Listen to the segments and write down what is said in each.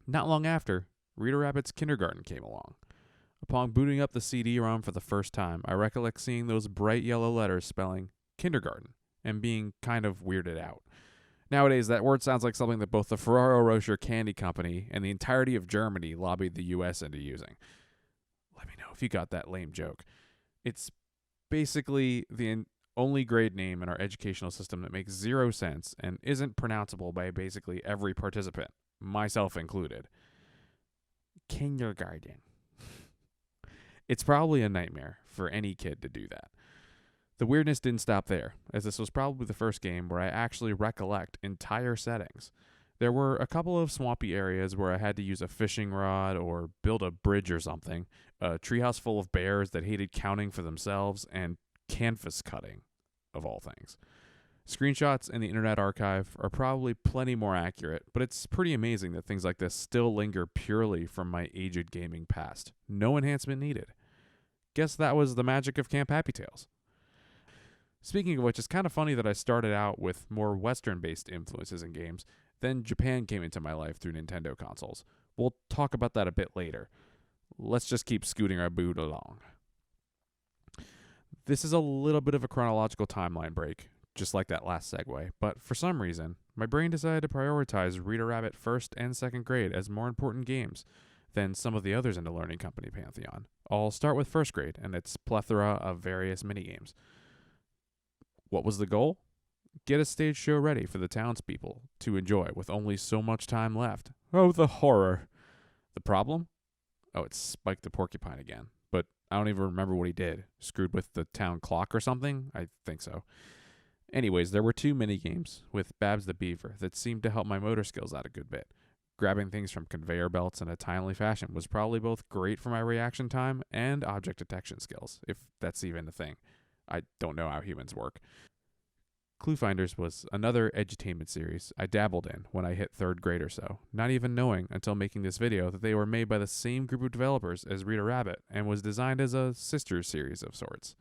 Not long after, Reader Rabbit's Kindergarten came along. Upon booting up the CD-ROM for the first time, I recollect seeing those bright yellow letters spelling kindergarten and being kind of weirded out. Nowadays, that word sounds like something that both the Ferrero Rocher Candy Company and the entirety of Germany lobbied the US into using. Let me know if you got that lame joke. It's basically the only grade name in our educational system that makes zero sense and isn't pronounceable by basically every participant, myself included. Kindergarten. It's probably a nightmare for any kid to do that. The weirdness didn't stop there, as this was probably the first game where I actually recollect entire settings. There were a couple of swampy areas where I had to use a fishing rod or build a bridge or something, a treehouse full of bears that hated counting for themselves, and canvas cutting, of all things. Screenshots in the Internet Archive are probably plenty more accurate, but it's pretty amazing that things like this still linger purely from my aged gaming past. No enhancement needed. Guess that was the magic of Camp Happy Tales. Speaking of which, it's kind of funny that I started out with more Western based influences in games, then Japan came into my life through Nintendo consoles. We'll talk about that a bit later. Let's just keep scooting our boot along. This is a little bit of a chronological timeline break, just like that last segue, but for some reason, my brain decided to prioritize Reader Rabbit 1st and 2nd grade as more important games than some of the others in the Learning Company pantheon. I'll start with 1st grade and its plethora of various minigames. What was the goal? Get a stage show ready for the townspeople to enjoy with only so much time left. Oh, the horror. The problem? Oh, it's Spike the Porcupine again. But I don't even remember what he did. Screwed with the town clock or something? I think so. Anyways, there were 2 minigames with Babs the Beaver that seemed to help my motor skills out a good bit. Grabbing things from conveyor belts in a timely fashion was probably both great for my reaction time and object detection skills, if that's even a thing. I don't know how humans work. Clue Finders was another edutainment series I dabbled in when I hit 3rd grade or so, not even knowing until making this video that they were made by the same group of developers as Reader Rabbit and was designed as a sister series of sorts.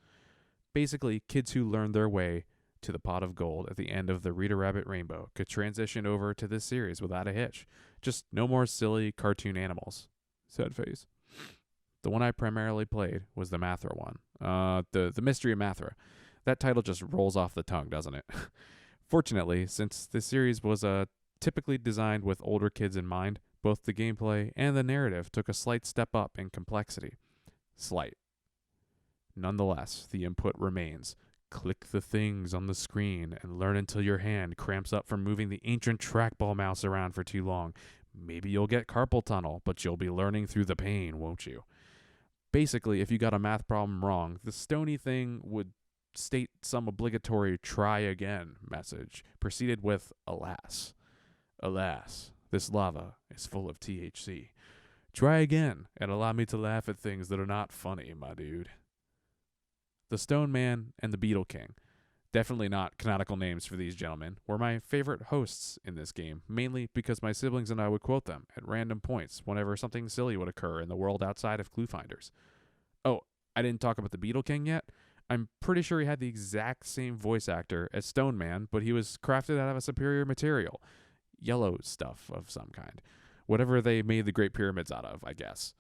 Basically, kids who learned their way to the pot of gold at the end of the Reader Rabbit rainbow could transition over to this series without a hitch. Just no more silly cartoon animals. Sad face. The one I primarily played was the Mathra one. The Mystery of Mathra. That title just rolls off the tongue, doesn't it? Fortunately, since this series was typically designed with older kids in mind, both the gameplay and the narrative took a slight step up in complexity. Slight. Nonetheless, the input remains. Click the things on the screen and learn until your hand cramps up from moving the ancient trackball mouse around for too long. Maybe you'll get carpal tunnel, but you'll be learning through the pain, won't you? Basically, if you got a math problem wrong, the stony thing would state some obligatory try again message, preceded with alas. Alas, this lava is full of THC. Try again and allow me to laugh at things that are not funny, my dude. The Stone Man and the Beetle King, definitely not canonical names for these gentlemen, were my favorite hosts in this game, mainly because my siblings and I would quote them at random points whenever something silly would occur in the world outside of Clue Finders. Oh, I didn't talk about the Beetle King yet. I'm pretty sure he had the exact same voice actor as Stone Man, but he was crafted out of a superior material. Yellow stuff of some kind. Whatever they made the Great Pyramids out of, I guess.